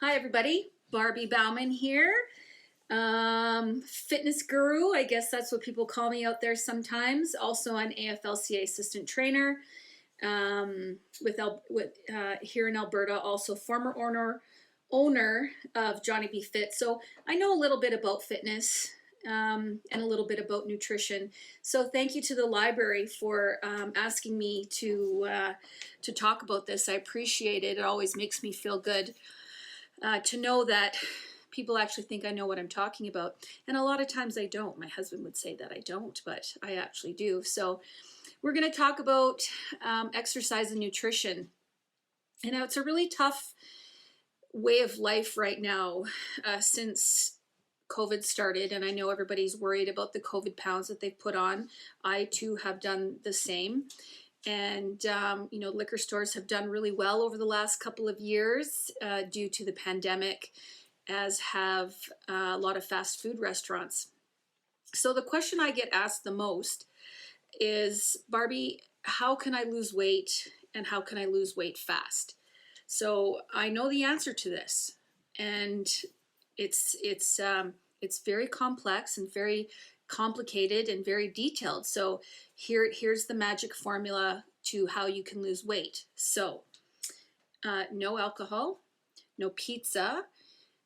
Hi everybody, Barbie Bouwman here. Fitness guru, I guess that's what people call me out there sometimes. Also an AFLCA assistant trainer here in Alberta. Also former owner of Johnny B Fit. So I know a little bit about fitness and a little bit about nutrition. So thank you to the library for asking me to talk about this. I appreciate it. It always makes me feel good to know that people actually think I know what I'm talking about. And a lot of times I don't. My husband would say that I don't, but I actually do. So we're going to talk about exercise and nutrition. And now it's a really tough way of life right now since COVID started. And I know everybody's worried about the COVID pounds that they've put on. I too have done the same. And, liquor stores have done really well over the last couple of years due to the pandemic, as have a lot of fast food restaurants. So the question I get asked the most is, Barbie, how can I lose weight and how can I lose weight fast? So I know the answer to this, and it's very complex and very complicated and very detailed. So here's the magic formula to how you can lose weight. So no alcohol, no pizza,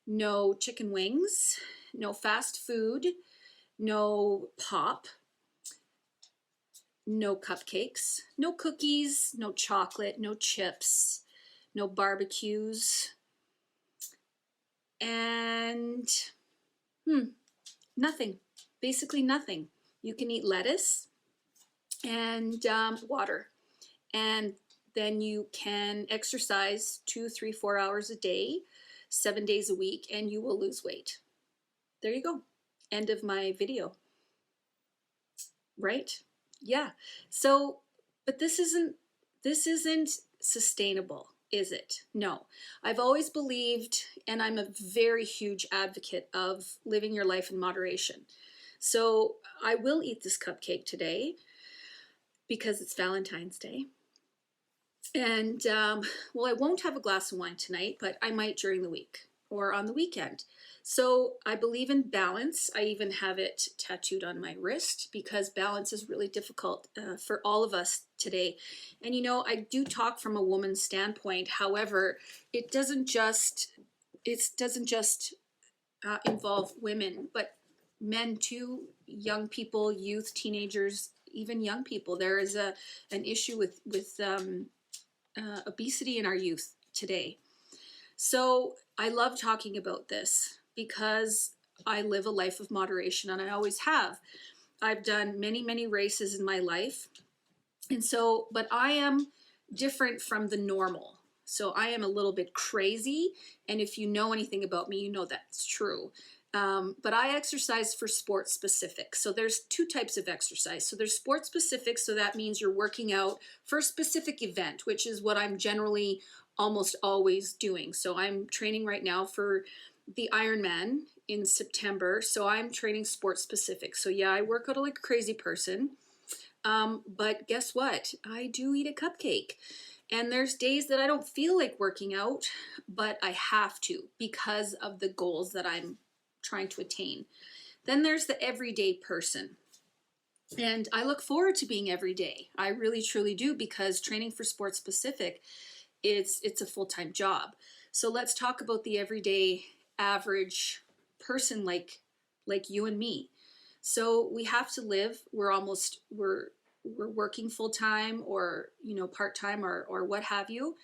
no chicken wings, no fast food, no pop, no cupcakes, no cookies, no chocolate, no chips, no barbecues, and nothing. Basically nothing. You can eat lettuce and water, and then you can exercise 2, 3, 4 hours a day, 7 days a week, and you will lose weight. There you go. End of my video. Right? Yeah. So, but this isn't sustainable, is it? No. I've always believed, and I'm a very huge advocate of living your life in moderation. So I will eat this cupcake today because it's Valentine's Day. And, I won't have a glass of wine tonight, but I might during the week or on the weekend. So I believe in balance. I even have it tattooed on my wrist because balance is really difficult for all of us today. And, I do talk from a woman's standpoint. However, it doesn't just involve women, but men too, young people, youth, teenagers, even young people. There is an issue with obesity in our youth today. So I love talking about this because I live a life of moderation, and I always have. I've done many, many races in my life. And so, but I am different from the normal. So I am a little bit crazy. And if you know anything about me, you know that's true. But I exercise for sports specific. So there's two types of exercise. So there's sports specific. So that means you're working out for a specific event, which is what I'm generally almost always doing. So I'm training right now for the Ironman in September. So I'm training sports specific. So yeah, I work out like a crazy person. But guess what? I do eat a cupcake. And there's days that I don't feel like working out, but I have to because of the goals that I'm trying to attain. Then there's the everyday person. And I look forward to being everyday. I really truly do, because training for sports specific, it's a full-time job. So let's talk about the everyday average person like you and me. So we have to live. We're working full-time or part-time or what have you.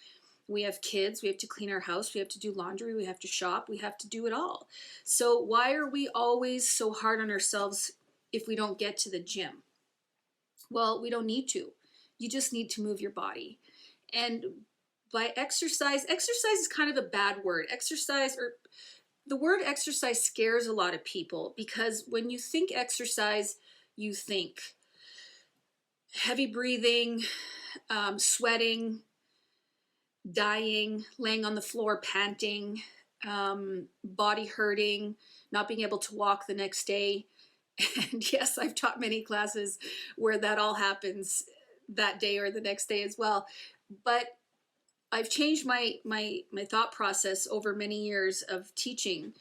We have kids, we have to clean our house, we have to do laundry, we have to shop, we have to do it all. So why are we always so hard on ourselves if we don't get to the gym? Well, we don't need to. You just need to move your body. And by exercise is kind of a bad word. The word exercise scares a lot of people, because when you think exercise, you think heavy breathing, sweating, dying, laying on the floor, panting, body hurting, not being able to walk the next day. And yes, I've taught many classes where that all happens that day or the next day as well. But I've changed my thought process over many years of teaching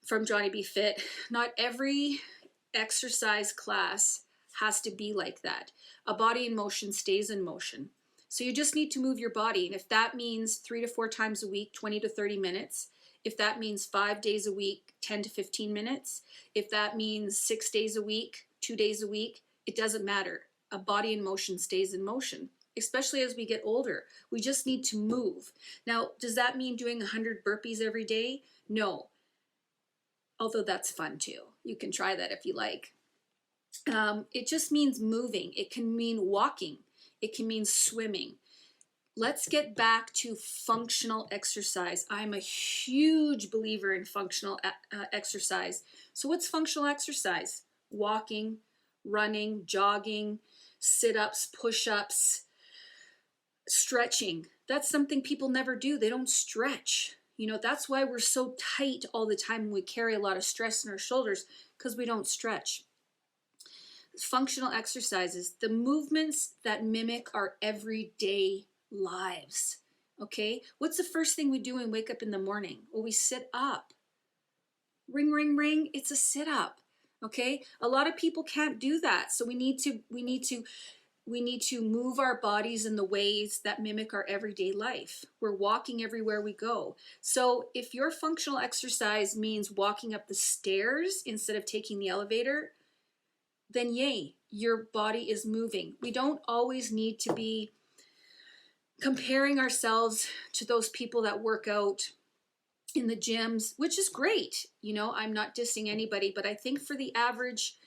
from Johnny Be Fit. Not every exercise class has to be like that. A body in motion stays in motion. So you just need to move your body. And if that means 3 to 4 times a week, 20 to 30 minutes, if that means 5 days a week, 10 to 15 minutes, if that means 6 days a week, 2 days a week, it doesn't matter. A body in motion stays in motion, especially as we get older. We just need to move. Now, does that mean doing 100 burpees every day? No. Although that's fun too. You can try that if you like. It just means moving. It can mean walking. It can mean swimming. Let's get back to functional exercise. I'm a huge believer in functional exercise. So what's functional exercise? Walking, running, jogging, sit-ups, push-ups, stretching. That's something people never do. They don't stretch. You know, that's why we're so tight all the time when we carry a lot of stress in our shoulders, because we don't stretch. Functional exercises, the movements that mimic our everyday lives. Okay? What's the first thing we do when we wake up in the morning? Well, we sit up. Ring, ring, ring. It's a sit up. Okay? A lot of people can't do that. So we need to move our bodies in the ways that mimic our everyday life. We're walking everywhere we go. So if your functional exercise means walking up the stairs instead of taking the elevator, then yay, your body is moving. We don't always need to be comparing ourselves to those people that work out in the gyms, which is great. You know, I'm not dissing anybody, but I think for the average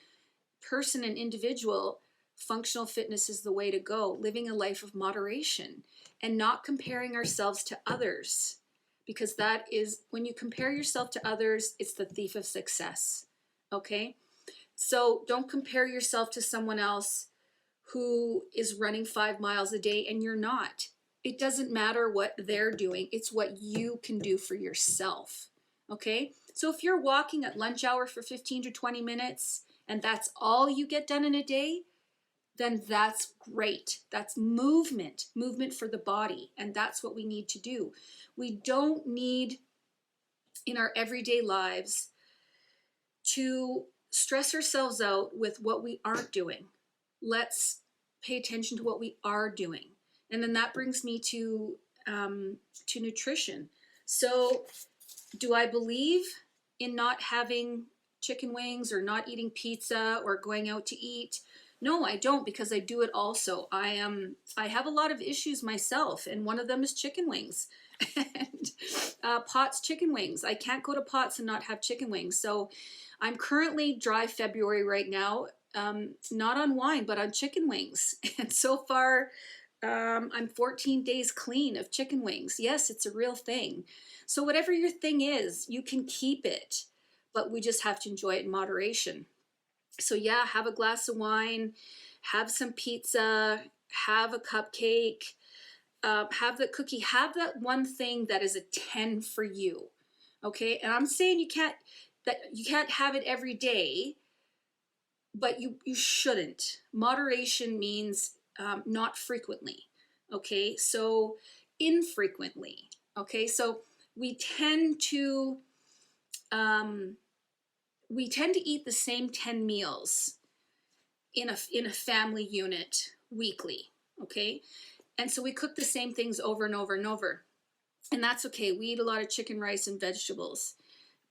person and individual, functional fitness is the way to go. Living a life of moderation and not comparing ourselves to others, because that is, when you compare yourself to others, it's the thief of success. Okay? So don't compare yourself to someone else who is running 5 miles a day and you're not. It doesn't matter what they're doing. It's what you can do for yourself. Okay? So if you're walking at lunch hour for 15 to 20 minutes and that's all you get done in a day, then that's great. That's movement for the body. And that's what we need to do. We don't need in our everyday lives to stress ourselves out with what we aren't doing. Let's pay attention to what we are doing. And then that brings me to nutrition. So do I believe in not having chicken wings or not eating pizza or going out to eat? No, I don't, because I do it also. I have a lot of issues myself, and one of them is chicken wings. And Potts chicken wings. I can't go to Potts and not have chicken wings. So I'm currently dry February right now, not on wine, but on chicken wings. And so far, I'm 14 days clean of chicken wings. Yes, it's a real thing. So whatever your thing is, you can keep it, but we just have to enjoy it in moderation. So yeah, have a glass of wine, have some pizza, have a cupcake, have the cookie, have that one thing that is a 10 for you. Okay? And I'm saying you can't have it every day, but you shouldn't. Moderation means not frequently. Okay? So infrequently. Okay? So we tend to eat the same 10 meals in a family unit weekly, okay? And so we cook the same things over and over and over. And that's okay. We eat a lot of chicken, rice, and vegetables.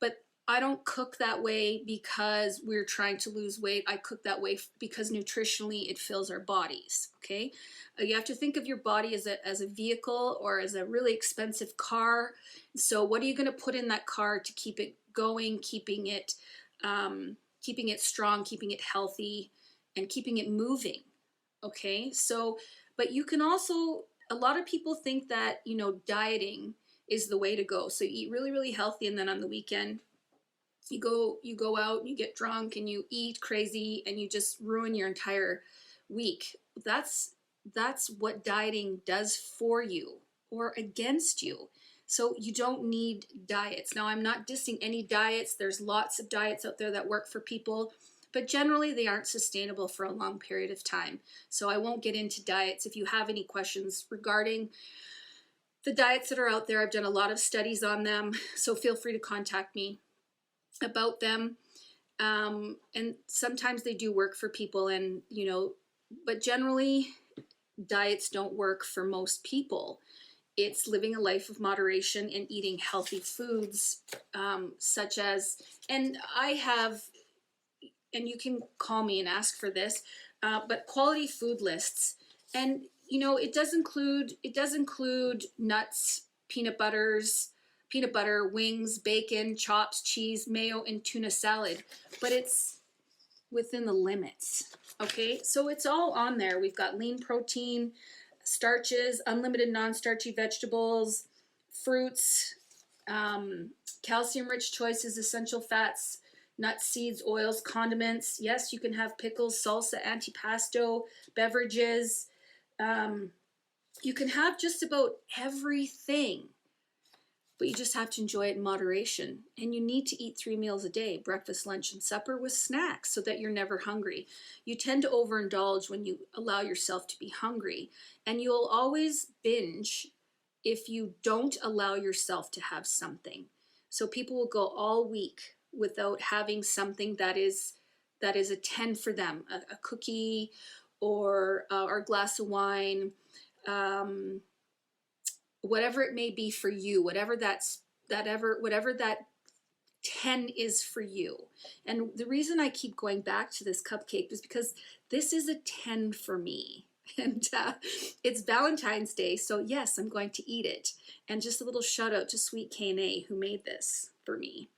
But I don't cook that way because we're trying to lose weight. I cook that way because nutritionally it fills our bodies, okay? You have to think of your body as a vehicle or as a really expensive car. So what are you going to put in that car to keep it going, keeping it strong, keeping it healthy, and keeping it moving? Okay, so, but you can also, a lot of people think that, you know, dieting is the way to go. So you eat really, really healthy, and then on the weekend, you go out and you get drunk and you eat crazy and you just ruin your entire week. That's what dieting does for you or against you. So you don't need diets. Now, I'm not dissing any diets. There's lots of diets out there that work for people, but generally they aren't sustainable for a long period of time. So I won't get into diets. If you have any questions regarding the diets that are out there, I've done a lot of studies on them, so feel free to contact me about them. And sometimes they do work for people, and but generally diets don't work for most people. It's living a life of moderation and eating healthy foods, such as, and I have, and you can call me and ask for this, but quality food lists. And it does include nuts, peanut butter, wings, bacon, chops, cheese, mayo, and tuna salad, but it's within the limits. Okay, so it's all on there. We've got lean protein, starches, unlimited non-starchy vegetables, fruits, calcium-rich choices, essential fats, nuts, seeds, oils, condiments. Yes, you can have pickles, salsa, antipasto, beverages. You can have just about everything, but you just have to enjoy it in moderation. And you need to eat 3 meals a day, breakfast, lunch, and supper, with snacks, so that you're never hungry. You tend to overindulge when you allow yourself to be hungry, and you'll always binge if you don't allow yourself to have something. So people will go all week without having something that is a 10 for them, a cookie or a glass of wine, whatever it may be for you, whatever that 10 is for you. And the reason I keep going back to this cupcake is because this is a 10 for me. And it's Valentine's Day, so yes, I'm going to eat it. And just a little shout out to Sweet K&A, who made this for me.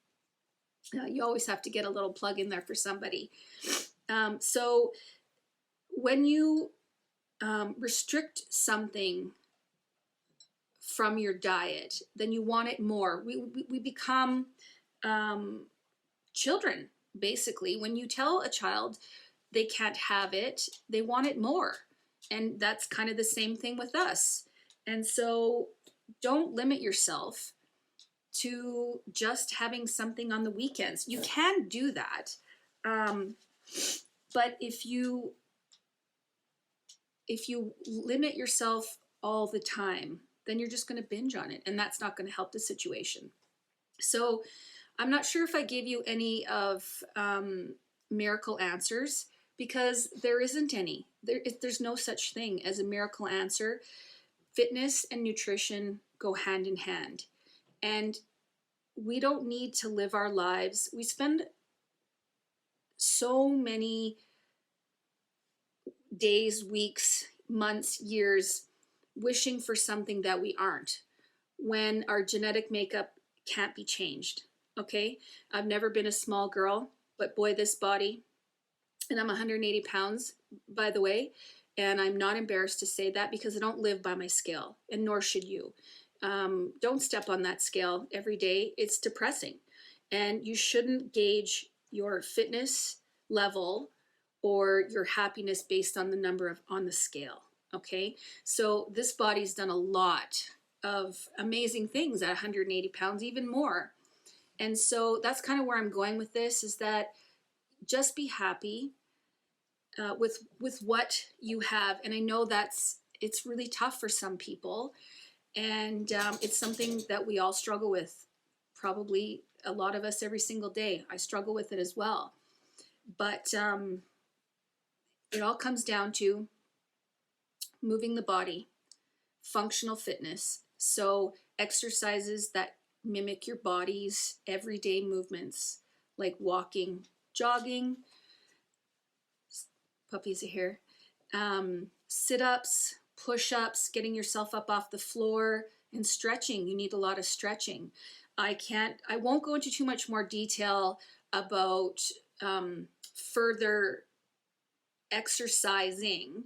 You always have to get a little plug in there for somebody. So when you restrict something from your diet, then you want it more. We become children, basically. When you tell a child they can't have it, they want it more. And that's kind of the same thing with us. And so don't limit yourself to just having something on the weekends. You can do that. But if you limit yourself all the time, then you're just going to binge on it, and that's not going to help the situation. So I'm not sure if I gave you any of miracle answers, because there isn't any. There's no such thing as a miracle answer. Fitness and nutrition go hand in hand. And we don't need to live our lives. We spend so many days, weeks, months, years wishing for something that we aren't, when our genetic makeup can't be changed. Okay, I've never been a small girl, but boy, this body, and I'm 180 pounds, by the way, and I'm not embarrassed to say that, because I don't live by my scale, and nor should you. Don't step on that scale every day. It's depressing, and you shouldn't gauge your fitness level or your happiness based on the number on the scale. Okay, so this body's done a lot of amazing things at 180 pounds, even more. And so that's kind of where I'm going with this, is that just be happy with what you have. And I know it's really tough for some people, and it's something that we all struggle with, probably a lot of us every single day. I struggle with it as well. But it all comes down to moving the body, functional fitness. So exercises that mimic your body's everyday movements, like walking, jogging, puppies are here, sit-ups, push-ups, getting yourself up off the floor, and stretching. You need a lot of stretching. I won't go into too much more detail about further exercising,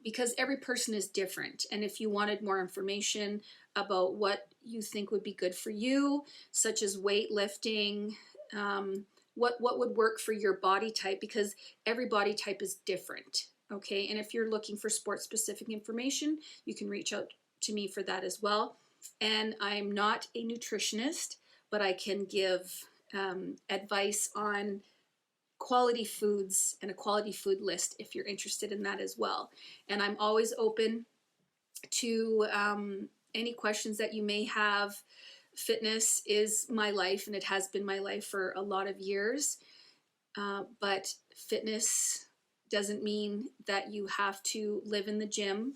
because every person is different. And if you wanted more information about what you think would be good for you, such as weightlifting, what would work for your body type, because every body type is different. Okay, and if you're looking for sport-specific information, you can reach out to me for that as well. And I'm not a nutritionist, but I can give advice on quality foods and a quality food list if you're interested in that as well. And I'm always open to any questions that you may have. Fitness is my life, and it has been my life for a lot of years. But fitness doesn't mean that you have to live in the gym,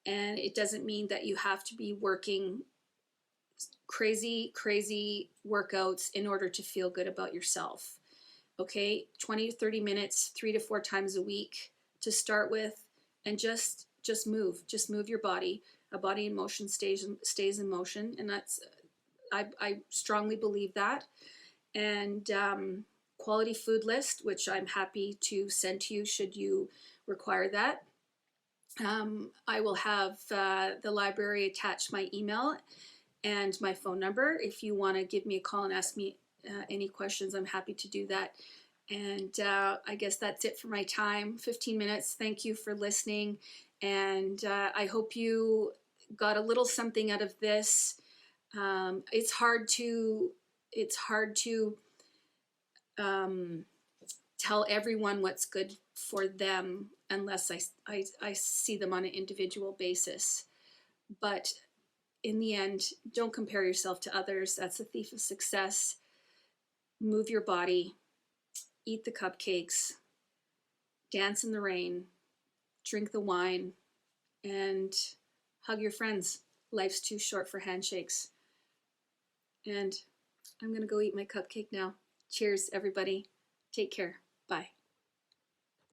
and it doesn't mean that you have to be working crazy workouts in order to feel good about yourself. Okay, 20 to 30 minutes, 3 to 4 times a week to start with, and just move your body. A body in motion stays in motion, and that's I strongly believe that. And quality food list, which I'm happy to send to you should you require that. I will have the library attach my email and my phone number. If you want to give me a call and ask me any questions, I'm happy to do that. And I guess that's it for my time, 15 minutes. Thank you for listening. And I hope you got a little something out of this. It's hard to tell everyone what's good for them unless I see them on an individual basis. But in the end, don't compare yourself to others. That's a thief of success. Move your body, eat the cupcakes, dance in the rain, drink the wine, and hug your friends. Life's too short for handshakes. And I'm going to go eat my cupcake now. Cheers, everybody. Take care. Bye.